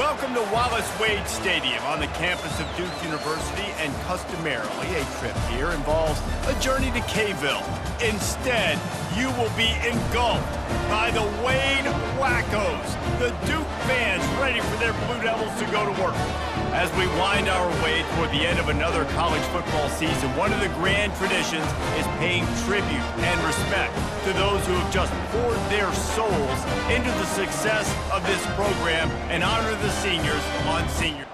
Welcome to Wallace Wade Stadium on the campus of Duke University, and customarily a trip here involves a journey to K-Ville. Instead, you will be engulfed by the Wade Wackos, the Duke fans ready for their Blue Devils to go to work. As we wind our way toward the end of another college football season, one of the grand traditions is paying tribute and respect to those who have just poured their souls into the success of this program and honor the seniors on senior.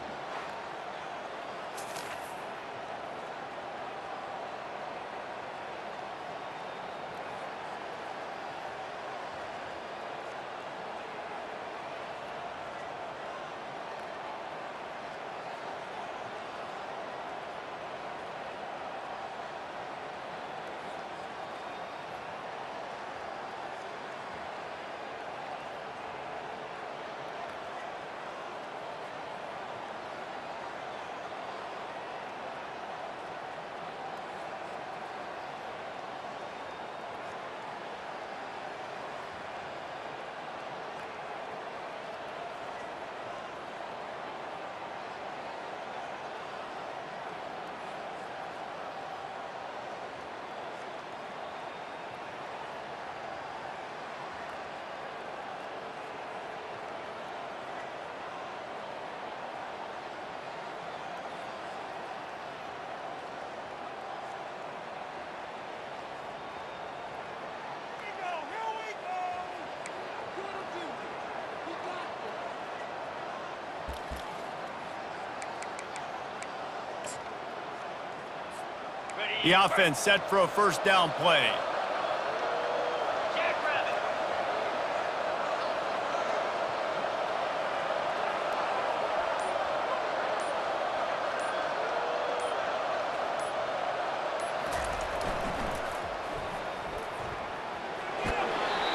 The offense set for a first down play.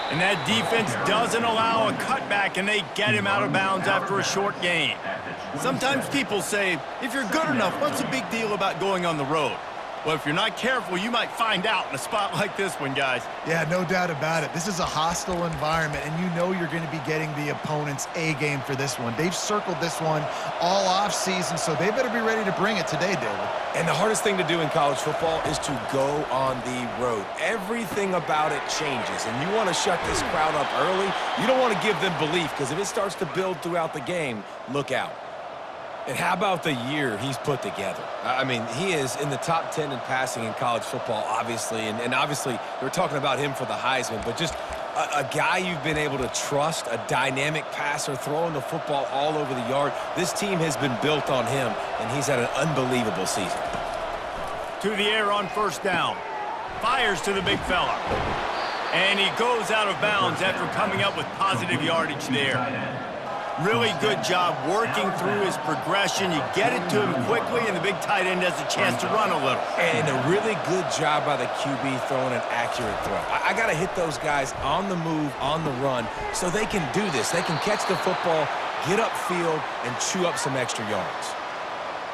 And that defense doesn't allow a cutback, and they get him out of bounds after a short gain. Sometimes people say, if you're good enough, what's the big deal about going on the road? Well, if you're not careful, you might find out in a spot like this one, guys. Yeah, no doubt about it. This is a hostile environment, and you know you're going to be getting the opponent's A-game for this one. They've circled this one all off-season, so they better be ready to bring it today, David. And the hardest thing to do in college football is to go on the road. Everything about it changes, and you want to shut this crowd up early. You don't want to give them belief, because if it starts to build throughout the game, look out. And how about the year he's put together? I mean, he is in the top 10 in passing in college football, obviously. And obviously, we're talking about him for the Heisman. But just a guy you've been able to trust, a dynamic passer, throwing the football all over the yard. This team has been built on him, and he's had an unbelievable season. To the air on first down. Fires to the big fella. And he goes out of bounds after coming up with positive yardage there. Really good job working through his progression. You get it to him quickly, and the big tight end has a chance to run a little. And a really good job by the QB throwing an accurate throw. I got to hit those guys on the move, on the run, so they can do this. They can catch the football, get upfield, and chew up some extra yards.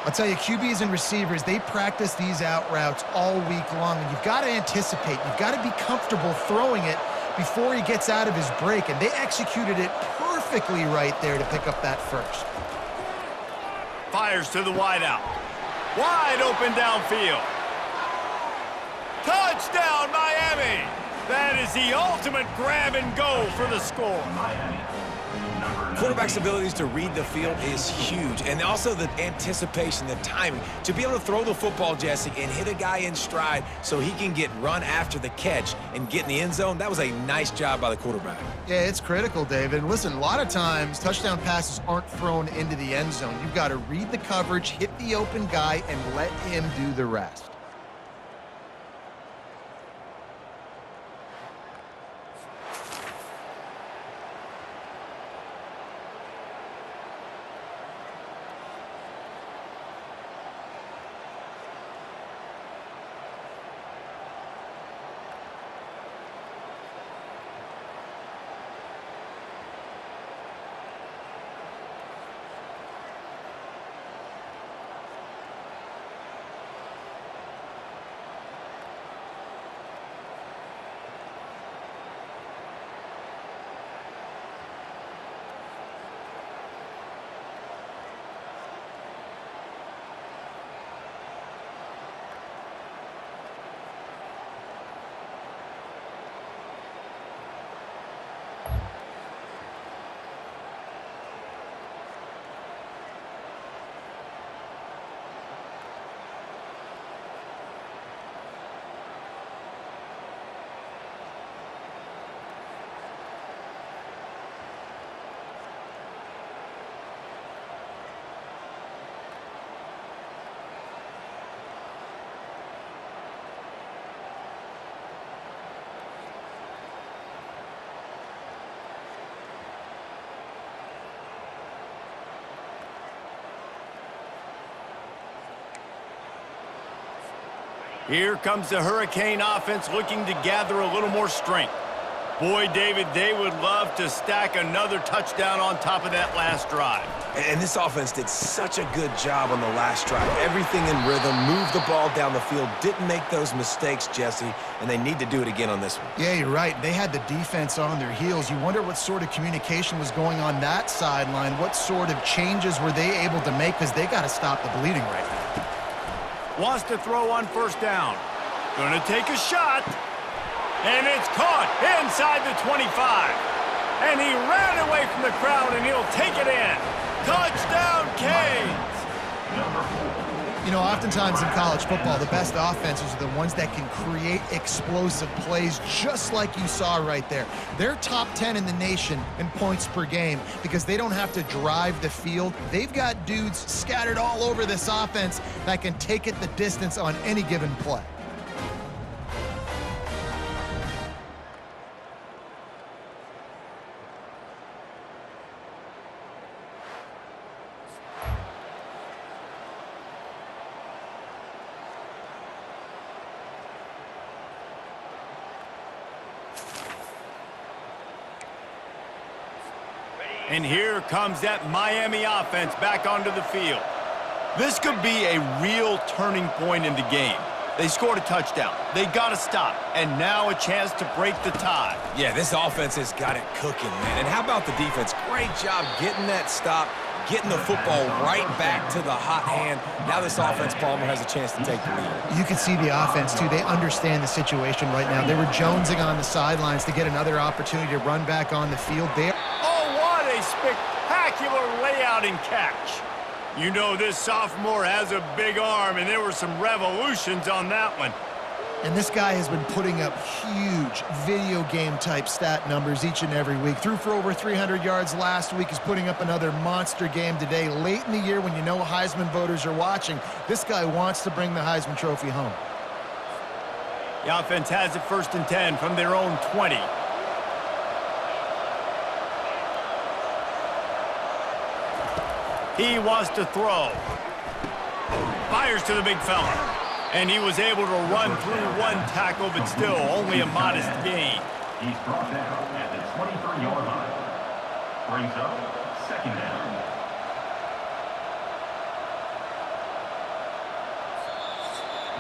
I'll tell you, QBs and receivers, they practice these out routes all week long, and you've got to anticipate. You've got to be comfortable throwing it before he gets out of his break, and they executed it perfectly right there to pick up that first. Fires to the wideout. Wide open downfield. Touchdown, Miami! That is the ultimate grab and go for the score. Quarterback's abilities to read the field is huge, and also the anticipation, the timing. To be able to throw the football, Jesse, and hit a guy in stride so he can get run after the catch and get in the end zone, that was a nice job by the quarterback. Yeah, it's critical, David. Listen, a lot of times touchdown passes aren't thrown into the end zone. You've got to read the coverage, hit the open guy, and let him do the rest. Here comes the Hurricane offense looking to gather a little more strength. Boy, David, they would love to stack another touchdown on top of that last drive. And this offense did such a good job on the last drive. Everything in rhythm, moved the ball down the field, didn't make those mistakes, Jesse, and they need to do it again on this one. Yeah, you're right. They had the defense on their heels. You wonder what sort of communication was going on that sideline. What sort of changes were they able to make? Because they got to stop the bleeding right now. Wants to throw on first down. Gonna take a shot. And it's caught inside the 25. And he ran away from the crowd, and he'll take it in. Touchdown, Canes! You know, oftentimes in college football, the best offenses are the ones that can create explosive plays, just like you saw right there. They're top 10 in the nation in points per game because they don't have to drive the field. They've got dudes scattered all over this offense that can take it the distance on any given play. And here comes that Miami offense back onto the field. This could be a real turning point in the game. They scored a touchdown. They got to stop. And now a chance to break the tie. Yeah, this offense has got it cooking, man. And how about the defense? Great job getting that stop, getting the football right back to the hot hand. Now this offense, Palmer, has a chance to take the lead. You can see the offense, too. They understand the situation right now. They were jonesing on the sidelines to get another opportunity to run back on the field. A spectacular layout and catch. You know this sophomore has a big arm, and there were some revolutions on that one. And this guy has been putting up huge video game type stat numbers each and every week. Threw for over 300 yards last week. He's putting up another monster game today. Late in the year when you know Heisman voters are watching, this guy wants to bring the Heisman Trophy home. The offense has it 1st and 10 from their own 20. He wants to throw. Fires to the big fella. And he was able to run through one tackle, but still only a modest gain. He's brought down at the 23-yard line. Brings up 2nd down.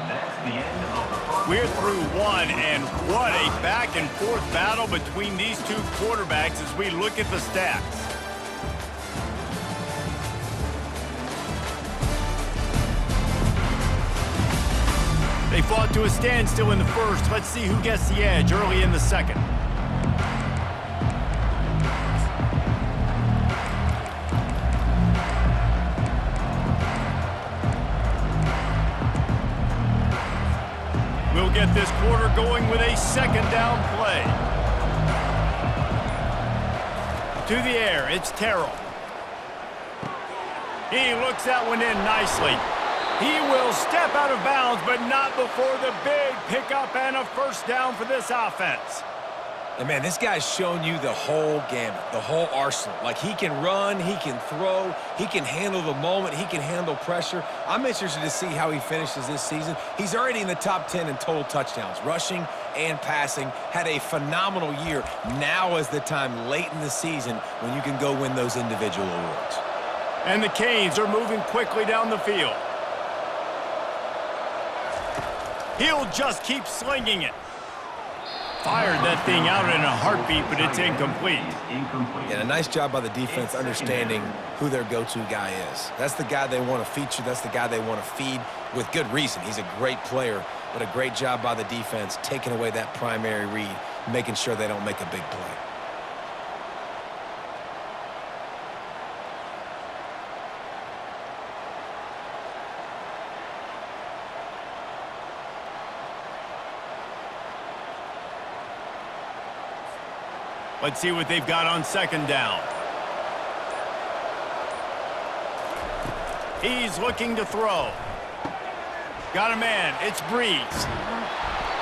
That's the end of the first. We're through one, and what a back-and-forth battle between these two quarterbacks as we look at the stats. They fought to a standstill in the first. Let's see who gets the edge early in the second. We'll get this quarter going with a 2nd down play. To the air, it's Terrell. He looks that one in nicely. He will step out of bounds, but not before the big pickup and a 1st down for this offense. And, man, this guy's shown you the whole gamut, the whole arsenal. Like, he can run, he can throw, he can handle the moment, he can handle pressure. I'm interested to see how he finishes this season. He's already in the top 10 in total touchdowns, rushing and passing. Had a phenomenal year. Now is the time late in the season when you can go win those individual awards. And the Canes are moving quickly down the field. He'll just keep slinging it. Fired that thing out in a heartbeat, but it's incomplete. And a nice job by the defense understanding who their go-to guy is. That's the guy they want to feature. That's the guy they want to feed with good reason. He's a great player, but a great job by the defense taking away that primary read, making sure they don't make a big play. Let's see what they've got on 2nd down. He's looking to throw. Got a man. It's Breeze.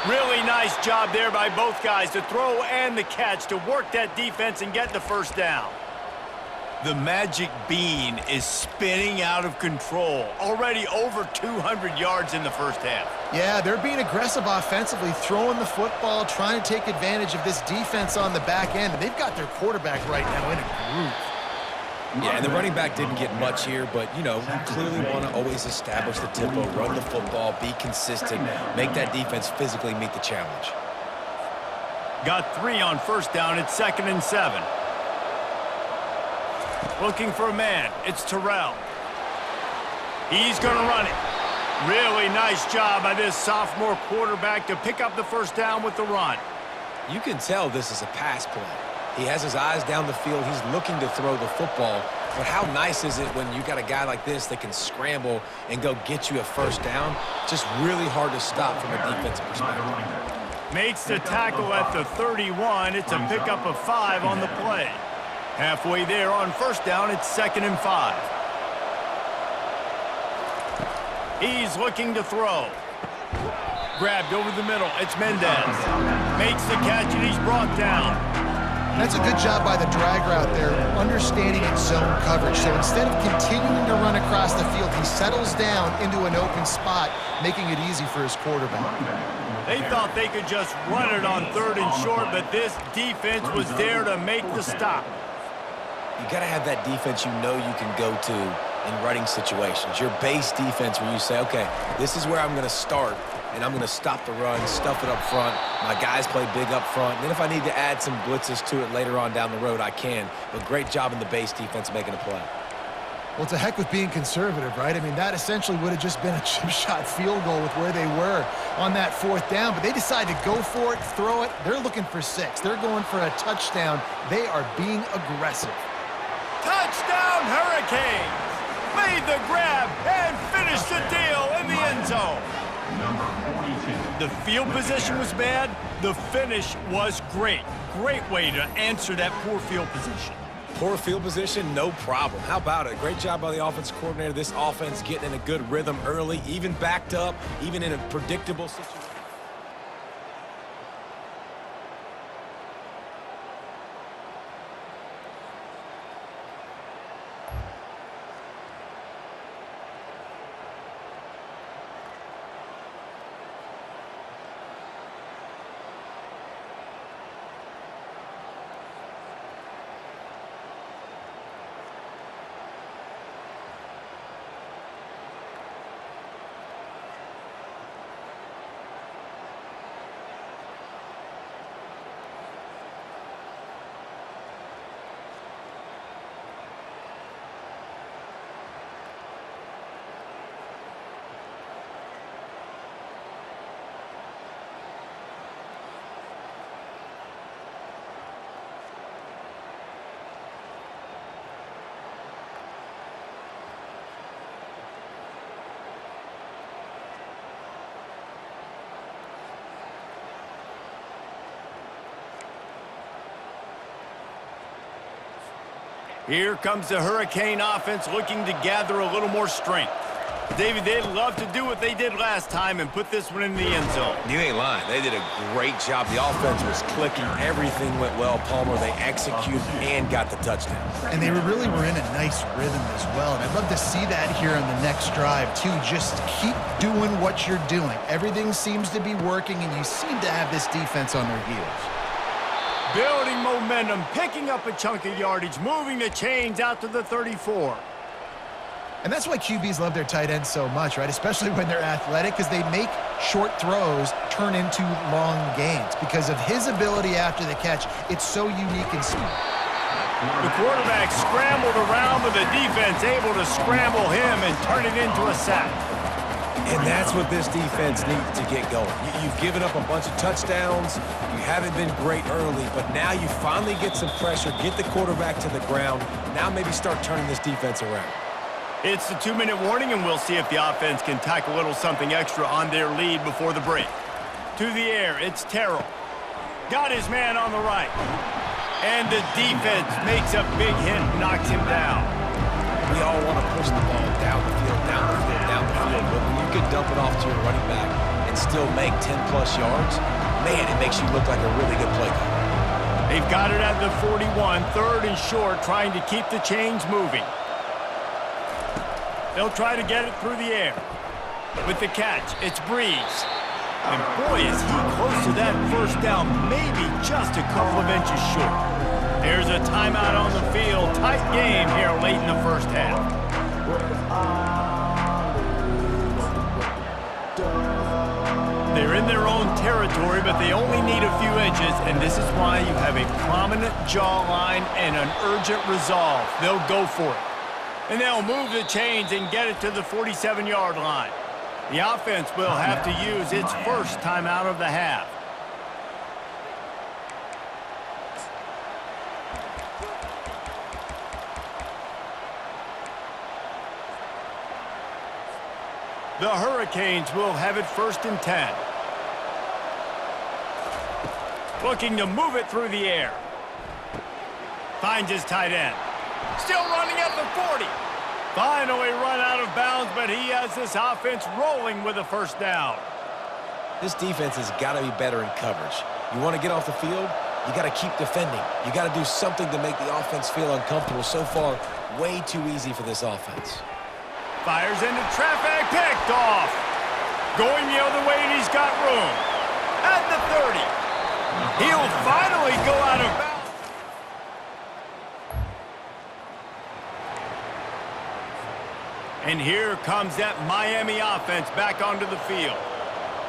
Really nice job there by both guys to throw and the catch to work that defense and get the 1st down. The magic bean is spinning out of control. Already over 200 yards in the 1st half. Yeah, they're being aggressive offensively, throwing the football, trying to take advantage of this defense on the back end. And they've got their quarterback right now in a groove. Yeah, and the running back didn't get much here, but, you know, you clearly want to always establish the tempo, run the football, be consistent, make that defense physically meet the challenge. Got 3 on first down. It's 2nd and 7. Looking for a man. It's Terrell. He's going to run it. Really nice job by this sophomore quarterback to pick up the first down with the run. You can tell this is a pass play. He has his eyes down the field. He's looking to throw the football. But how nice is it when you got a guy like this that can scramble and go get you a first down? Just really hard to stop from a defensive perspective. Makes the tackle at the 31. It's a pickup of 5 on the play. Halfway there on first down, it's 2nd and 5. He's looking to throw. Grabbed over the middle. It's Mendez. Makes the catch, and he's brought down. That's a good job by the drag route there, understanding its zone coverage. So instead of continuing to run across the field, he settles down into an open spot, making it easy for his quarterback. They thought they could just run it on 3rd and short, but this defense was there to make the stop. You got to have that defense you know you can go to in running situations. Your base defense where you say, okay, this is where I'm going to start, and I'm going to stop the run, stuff it up front. My guys play big up front. And then if I need to add some blitzes to it later on down the road, I can. But great job in the base defense making a play. Well, it's a heck with being conservative, right? I mean, that essentially would have just been a chip shot field goal with where they were on that 4th down. But they decide to go for it, throw it. They're looking for 6. They're going for a touchdown. They are being aggressive. Touchdown, Hurricanes! Made the grab and finished the deal in the end zone. The field position was bad. The finish was great. Great way to answer that poor field position. Poor field position, no problem. How about it? Great job by the offensive coordinator. This offense getting in a good rhythm early, even backed up, even in a predictable situation. Here comes the Hurricane offense looking to gather a little more strength. David, they'd love to do what they did last time and put this one in the end zone. You ain't lying. They did a great job. The offense was clicking. Everything went well. Palmer, they executed and got the touchdown. And they really were in a nice rhythm as well. And I'd love to see that here on the next drive, too. Just keep doing what you're doing. Everything seems to be working, and you seem to have this defense on their heels. Building momentum, picking up a chunk of yardage, moving the chains out to the 34. And that's why QBs love their tight ends so much, right? Especially when they're athletic, because they make short throws turn into long gains. Because of his ability after the catch, it's so unique and smart. The quarterback scrambled around, but the defense able to scramble him and turn it into a sack. And that's what this defense needs to get going. You've given up a bunch of touchdowns. You haven't been great early, but now you finally get some pressure, get the quarterback to the ground. Now maybe start turning this defense around. It's the 2-minute warning, and we'll see if the offense can tack a little something extra on their lead before the break. To the air, it's Terrell. Got his man on the right. And the defense makes a big hit, knocks him down. We all want to push the ball down the field, down the field, down the field. But when you can dump it off to your running back and still make 10-plus yards, man, it makes you look like a really good play caller. They've got it at the 41, 3rd and short, trying to keep the chains moving. They'll try to get it through the air. With the catch, it's Breeze. And boy, is he close to that first down, maybe just a couple of inches short. There's a timeout on the field. Tight game here late in the first half. They're in their own territory, but they only need a few inches, and this is why you have a prominent jawline and an urgent resolve. They'll go for it. And they'll move the chains and get it to the 47-yard line. The offense will have to use its first timeout of the half. The Hurricanes will have it 1st and 10. Looking to move it through the air. Finds his tight end. Still running at the 40. Finally run out of bounds, but he has this offense rolling with a first down. This defense has got to be better in coverage. You want to get off the field, you got to keep defending. You got to do something to make the offense feel uncomfortable. So far, way too easy for this offense. Fires into traffic, picked off. Going the other way, and he's got room. At the 30. He'll finally go out of bounds. And here comes that Miami offense back onto the field.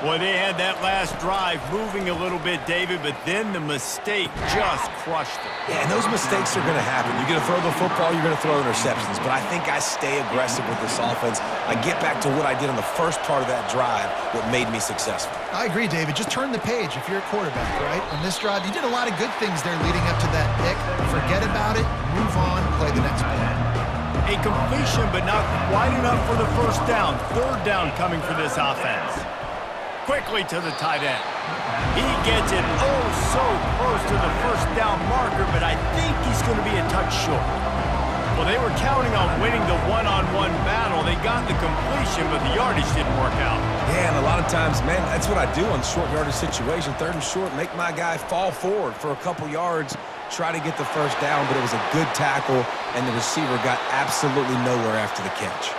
Boy, they had that last drive moving a little bit, David, but then the mistake just crushed it. Yeah, and those mistakes are going to happen. You're going to throw the football, you're going to throw interceptions. But I think I stay aggressive with this offense. I get back to what I did on the first part of that drive, what made me successful. I agree, David. Just turn the page if you're a quarterback, right? On this drive, you did a lot of good things there leading up to that pick. Forget about it, move on, play the next play. A completion, but not quite enough for the first down. 3rd down coming for this offense. Quickly to the tight end. He gets it oh so close to the first down marker, but I think he's going to be a touch short. Well, they were counting on winning the one-on-one battle. They got the completion, but the yardage didn't work out. Yeah, and a lot of times, man, that's what I do on short yardage situation. 3rd and short, make my guy fall forward for a couple yards, try to get the first down, but it was a good tackle, and the receiver got absolutely nowhere after the catch.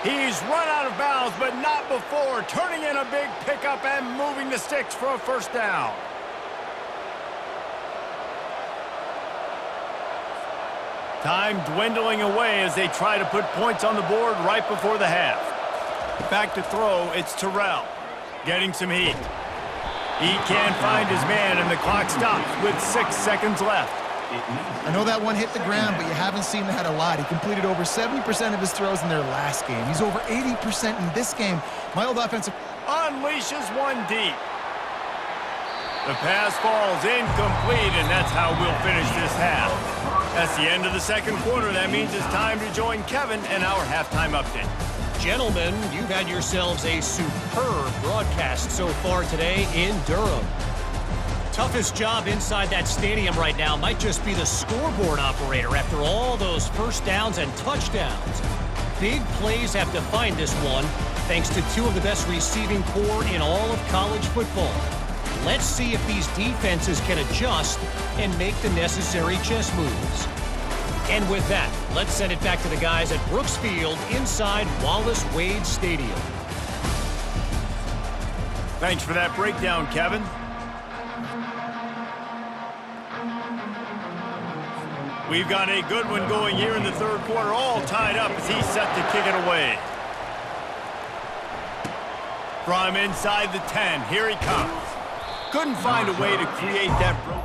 He's run out of bounds, but not before. Turning in a big pickup and moving the sticks for a first down. Time dwindling away as they try to put points on the board right before the half. Back to throw, it's Terrell. Getting some heat. He can't find his man, and the clock stops with 6 seconds left. I know that one hit the ground, but you haven't seen that a lot. He completed over 70% of his throws in their last game. He's over 80% in this game. My old offensive... Unleashes one deep. The pass falls incomplete, and that's how we'll finish this half. That's the end of the 2nd quarter. That means it's time to join Kevin and our halftime update. Gentlemen, you've had yourselves a superb broadcast so far today in Durham. Toughest job inside that stadium right now might just be the scoreboard operator after all those first downs and touchdowns. Big plays have defined this one, thanks to 2 of the best receiving corps in all of college football. Let's see if these defenses can adjust and make the necessary chess moves. And with that, let's send it back to the guys at Brooks Field inside Wallace Wade Stadium. Thanks for that breakdown, Kevin. We've got a good one going here in the 3rd quarter, all tied up as he's set to kick it away. From inside the 10, here he comes. Couldn't find a way to create that broken.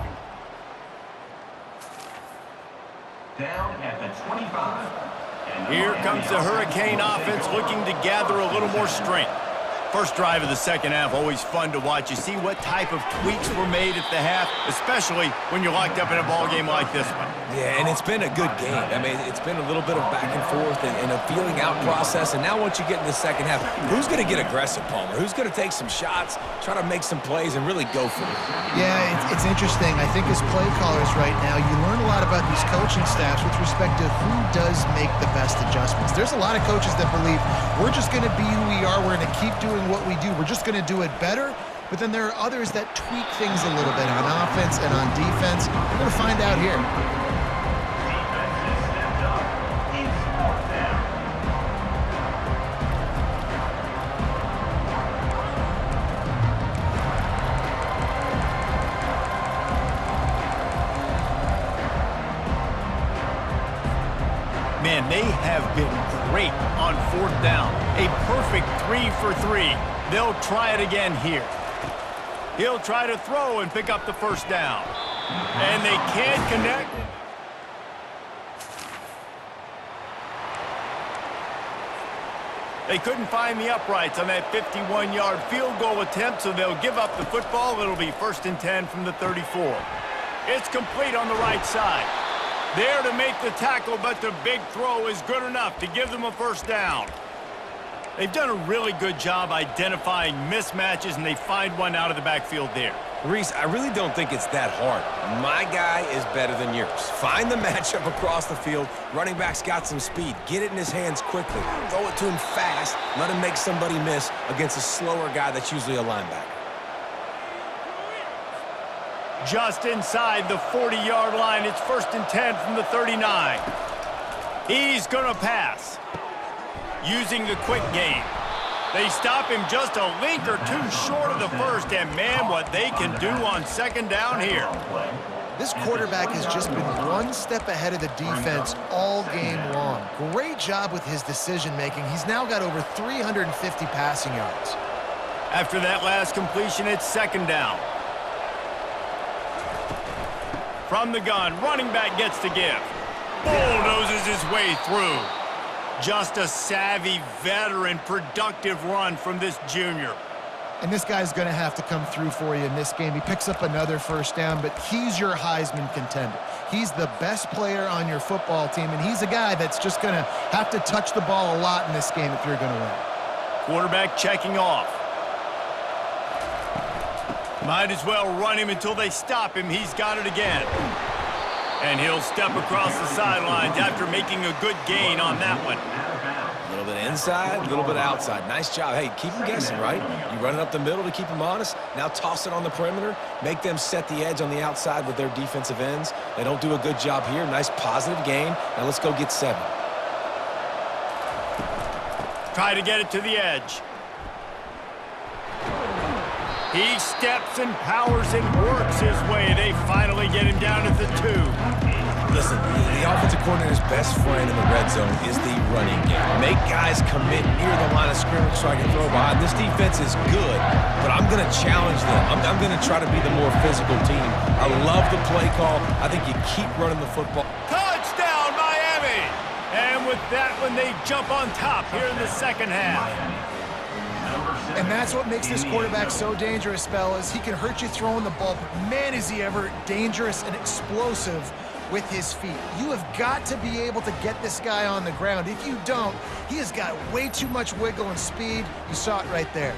Down at the 25. Here comes the Hurricane offense looking to gather a little more strength. First drive of the 2nd half, always fun to watch. You see what type of tweaks were made at the half, especially when you're locked up in a ball game like this one. Yeah, and it's been a good game. I mean, it's been a little bit of back and forth and a feeling out process. And now once you get in the 2nd half, who's going to get aggressive, Palmer? Who's going to take some shots, try to make some plays, and really go for it? Yeah, it's interesting. I think as play callers right now, you learn a lot about these coaching staffs with respect to who does make the best adjustments. There's a lot of coaches that believe we're just going to be who we are. We're going to keep doing what we do. We're just going to do it better. But then there are others that tweak things a little bit on offense and on defense. We're going to find out here. Man, they have been great on 4th down. A perfect 3 for 3. They'll try it again here. He'll try to throw and pick up the 1st down. And they can't connect. They couldn't find the uprights on that 51-yard field goal attempt, so they'll give up the football. It'll be 1st and 10 from the 34. It's complete on the right side. There to make the tackle, but the big throw is good enough to give them a 1st down. They've done a really good job identifying mismatches, and they find one out of the backfield there. Reese, I really don't think it's that hard. My guy is better than yours. Find the matchup across the field. Running back's got some speed. Get it in his hands quickly. Throw it to him fast. Let him make somebody miss against a slower guy that's usually a linebacker. Just inside the 40-yard line, it's 1st and 10 from the 39. He's going to pass. Using the quick game. They stop him just a link or two short of the 1st, and man, what they can do on 2nd down here. This quarterback has just been one step ahead of the defense all game long. Great job with his decision-making. He's now got over 350 passing yards. After that last completion, it's 2nd down. From the gun, running back gets the give. Bulldozes his way through. Just a savvy, veteran, productive run from this junior. And this guy's going to have to come through for you in this game. He picks up another 1st down, but he's your Heisman contender. He's the best player on your football team, and he's a guy that's just going to have to touch the ball a lot in this game if you're going to win. Quarterback checking off. Might as well run him until they stop him. He's got it again. And he'll step across the sidelines after making a good gain on that one. A little bit inside, a little bit outside. Nice job. Hey, keep them guessing, right? You run it up the middle to keep them honest. Now toss it on the perimeter. Make them set the edge on the outside with their defensive ends. They don't do a good job here. Nice positive gain. Now let's go get 7. Try to get it to the edge. He steps and powers and works his way. They finally get him down at the 2. Listen, the offensive coordinator's best friend in the red zone is the running game. Make guys commit near the line of scrimmage so I can throw behind. This defense is good, but I'm going to challenge them. I'm going to try to be the more physical team. I love the play call. I think you keep running the football. Touchdown, Miami! And with that one, they jump on top here in the 2nd half. And that's what makes this quarterback so dangerous, fellas. He can hurt you throwing the ball, but man, is he ever dangerous and explosive with his feet. You have got to be able to get this guy on the ground. If you don't, he has got way too much wiggle and speed. You saw it right there.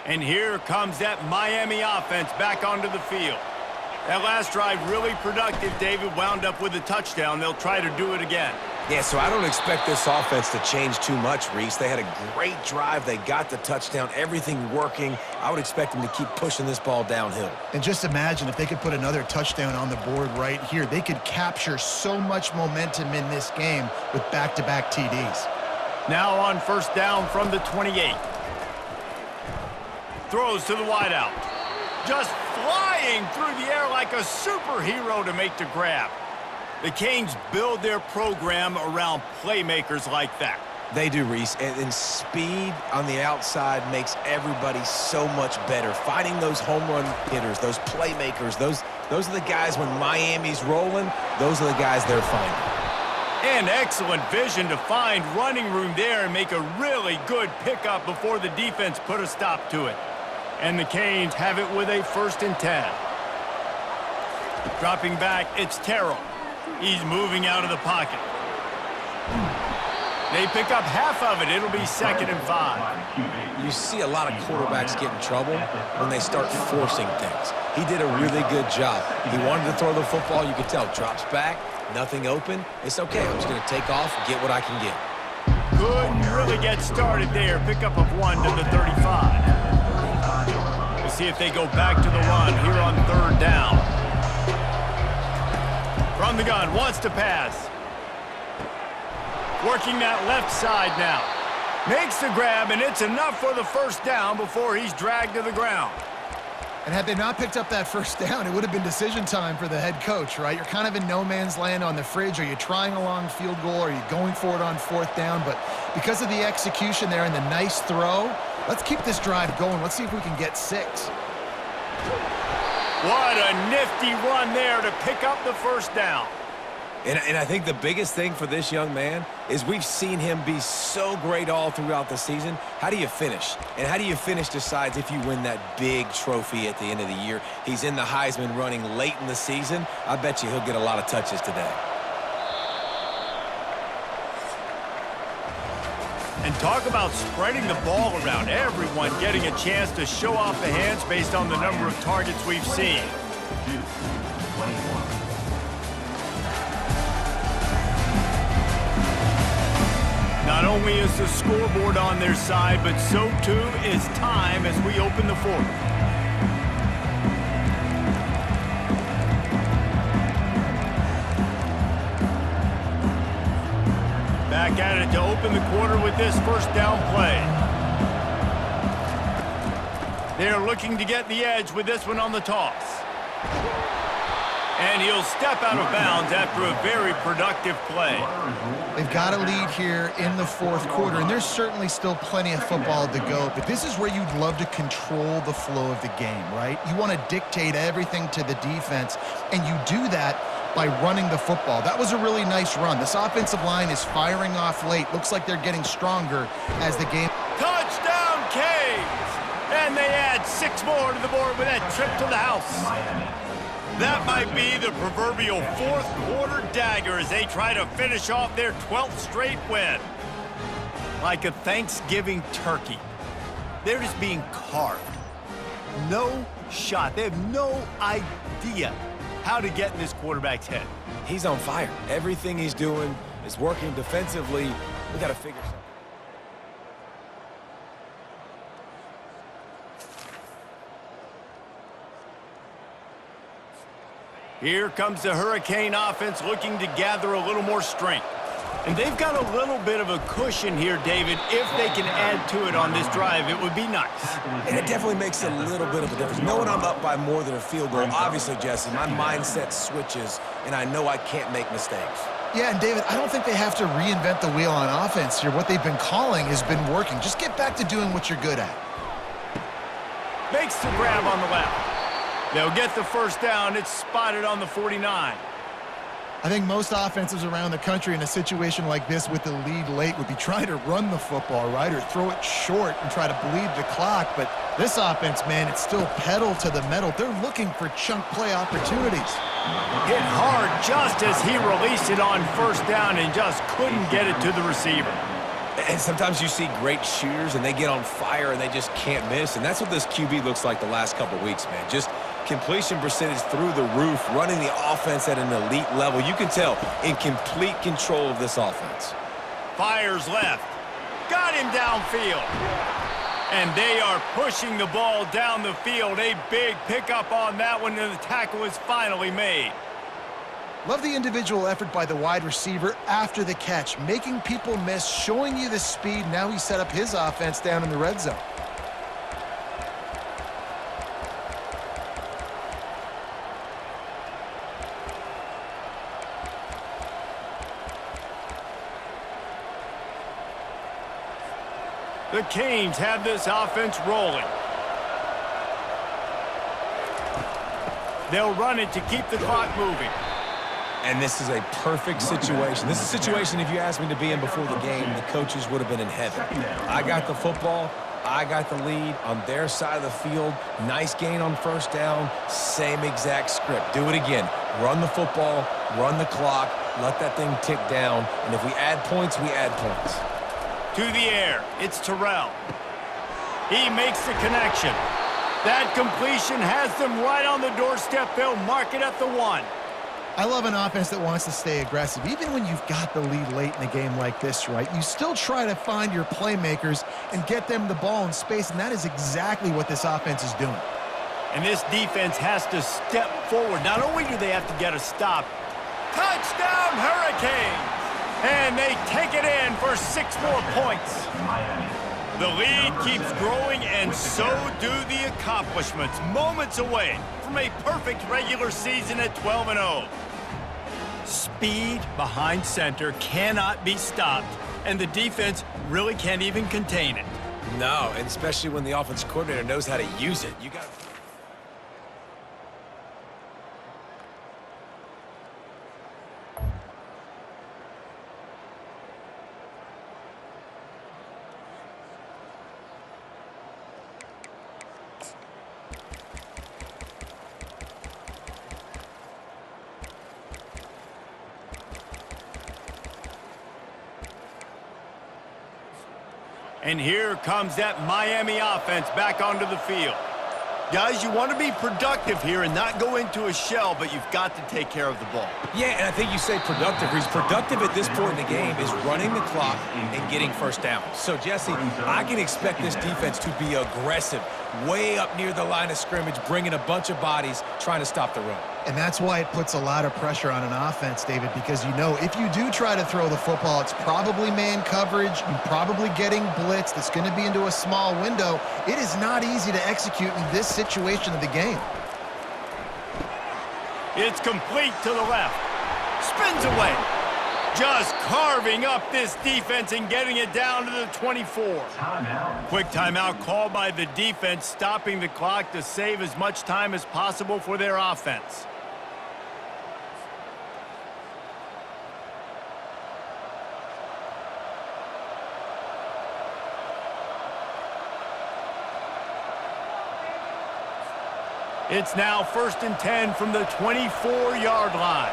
And here comes that Miami offense back onto the field. That last drive really productive. David wound up with a touchdown. They'll try to do it again. Yeah, so I don't expect this offense to change too much, Reese. They had a great drive. They got the touchdown. Everything working. I would expect them to keep pushing this ball downhill. And just imagine if they could put another touchdown on the board right here. They could capture so much momentum in this game with back-to-back TDs. Now on 1st down from the 28. Throws to the wideout. Just flying through the air like a superhero to make the grab. The Canes build their program around playmakers like that. They do, Reese, and speed on the outside makes everybody so much better. Finding those home run hitters, those playmakers, those are the guys when Miami's rolling, those are the guys they're finding. And excellent vision to find running room there and make a really good pickup before the defense put a stop to it. And the Canes have it with a 1st and 10. Dropping back, it's Terrell. He's moving out of the pocket. They pick up half of it. It'll be 2nd and 5. You see a lot of quarterbacks get in trouble when they start forcing things. He did a really good job. He wanted to throw the football. You could tell. Drops back, nothing open. It's okay. I'm just going to take off, get what I can get. Couldn't really get started there. Pickup of 1 to the 35. The see if they go back to the run here on 3rd down. From the gun, wants to pass. Working that left side now. Makes the grab, and it's enough for the 1st down before he's dragged to the ground. And had they not picked up that 1st down, it would have been decision time for the head coach, right? You're kind of in no man's land on the fridge. Are you trying a long field goal? Are you going for it on 4th down? But because of the execution there and the nice throw, let's keep this drive going. Let's see if we can get 6. What a nifty run there to pick up the 1st down. And I think the biggest thing for this young man is we've seen him be so great all throughout the season. How do you finish? And how do you finish decides if you win that big trophy at the end of the year. He's in the Heisman running late in the season. I bet you he'll get a lot of touches today. And talk about spreading the ball around. Everyone getting a chance to show off the hands based on the number of targets we've seen. 21. Not only is the scoreboard on their side, but so too is time as we open the 4th. Back at it to open the quarter with this 1st down play. They're looking to get the edge with this one on the toss. And he'll step out of bounds after a very productive play. They've got a lead here in the 4th quarter, and there's certainly still plenty of football to go, but this is where you'd love to control the flow of the game, right? You want to dictate everything to the defense, and you do that by running the football. That was a really nice run. This offensive line is firing off late. Looks like they're getting stronger as the game... Touchdown, Canes! And they add 6 more to the board with that trip to the house. That might be the proverbial 4th quarter dagger as they try to finish off their 12th straight win. Like a Thanksgiving turkey. They're just being carved. No shot. They have no idea how to get in this quarterback's head. He's on fire. Everything he's doing is working defensively. We got to figure something. Here comes the Hurricane offense looking to gather a little more strength. And they've got a little bit of a cushion here, David. If they can add to it on this drive, it would be nice. And it definitely makes a little bit of a difference. Knowing I'm up by more than a field goal, obviously, Jesse, my mindset switches, and I know I can't make mistakes. Yeah, and David, I don't think they have to reinvent the wheel on offense here. What they've been calling has been working. Just get back to doing what you're good at. Makes the grab on the left. They'll get the 1st down. It's spotted on the 49. I think most offenses around the country in a situation like this with the lead late would be trying to run the football, right, or throw it short and try to bleed the clock. But this offense, man, it's still pedal to the metal. They're looking for chunk play opportunities. Hit hard just as he released it on 1st down and just couldn't get it to the receiver. And sometimes you see great shooters and they get on fire and they just can't miss. And that's what this QB looks like the last couple weeks, man. Just completion percentage through the roof, running the offense at an elite level. You can tell in complete control of this offense. Fires left. Got him downfield. And they are pushing the ball down the field. A big pickup on that one, and the tackle is finally made. Love the individual effort by the wide receiver after the catch, making people miss, showing you the speed. Now he set up his offense down in the red zone. The Canes have this offense rolling. They'll run it to keep the clock moving. And this is a perfect situation. This is a situation, if you asked me to be in before the game, the coaches would have been in heaven. I got the football. I got the lead on their side of the field. Nice gain on 1st down. Same exact script. Do it again. Run the football, run the clock, let that thing tick down. And if we add points, we add points. To the air, it's Terrell. He makes the connection. That completion has them right on the doorstep. They'll mark it at the 1. I love an offense that wants to stay aggressive. Even when you've got the lead late in a game like this, right, you still try to find your playmakers and get them the ball in space, and that is exactly what this offense is doing. And this defense has to step forward. Not only do they have to get a stop, touchdown Hurricanes! And they take it in for 6 more points. The lead keeps growing, and so do the accomplishments. Moments away from a perfect regular season at 12-0. Speed behind center cannot be stopped, and the defense really can't even contain it. No, and especially when the offense coordinator knows how to use it. You got. And here comes that Miami offense back onto the field. Guys, you want to be productive here and not go into a shell, but you've got to take care of the ball. Yeah, and I think you say productive. He's productive at this point in the game is running the clock and getting first down. So, Jesse, I can expect this defense to be aggressive, way up near the line of scrimmage, bringing a bunch of bodies, trying to stop the run. And that's why it puts a lot of pressure on an offense, David, because you know if you do try to throw the football, it's probably man coverage, you're probably getting blitz that's going to be into a small window. It is not easy to execute in this situation of the game. It's complete to the left. Spins away. Just carving up this defense and getting it down to the 24. Timeout. Quick timeout called by the defense, stopping the clock to save as much time as possible for their offense. It's now 1st and 10 from the 24-yard line.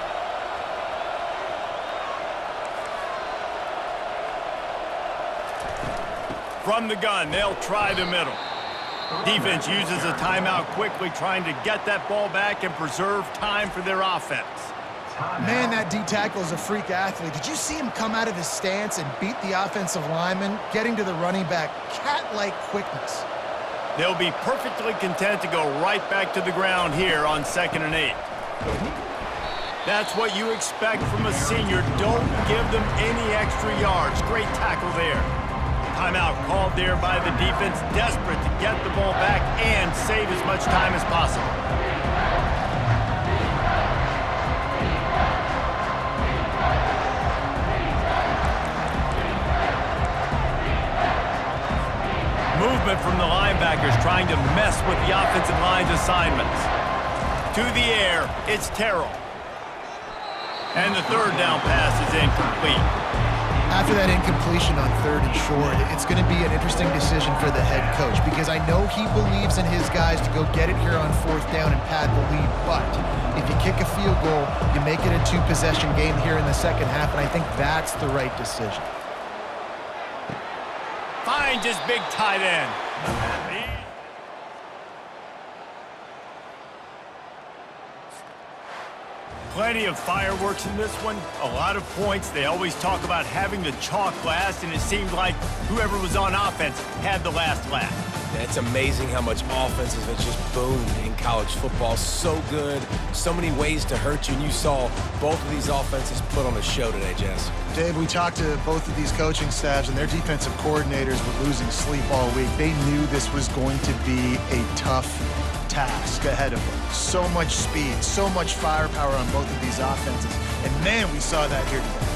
From the gun, they'll try the middle. Defense uses a timeout quickly, trying to get that ball back and preserve time for their offense. Man, that D-tackle is a freak athlete. Did you see him come out of his stance and beat the offensive lineman, getting to the running back? Cat-like quickness. They'll be perfectly content to go right back to the ground here on 2nd and 8. That's what you expect from a senior. Don't give them any extra yards. Great tackle there. Timeout called there by the defense, desperate to get the ball back and save as much time as possible. Movement from the linebackers trying to mess with the offensive line's assignments. To the air, it's Terrell. And the 3rd down pass is incomplete. After that incompletion on 3rd and short, it's going to be an interesting decision for the head coach because I know he believes in his guys to go get it here on 4th down and pad the lead, but if you kick a field goal, you make it a 2-possession game here in the second half, and I think that's the right decision. Finds his big tight end. Plenty of fireworks in this one, a lot of points. They always talk about having the chalk last, and it seemed like whoever was on offense had the last laugh. It's amazing how much offenses have just boomed in college football. So good, so many ways to hurt you, and you saw both of these offenses put on a show today, Jess. Dave, we talked to both of these coaching staffs, and their defensive coordinators were losing sleep all week. They knew this was going to be a tough task ahead of them. So much speed, so much firepower on both of these offenses. And man, we saw that here today.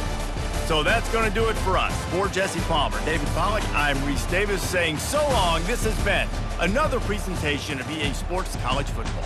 So that's going to do it for us. For Jesse Palmer, David Pollack, I'm Reese Davis saying so long. This has been another presentation of EA Sports College Football.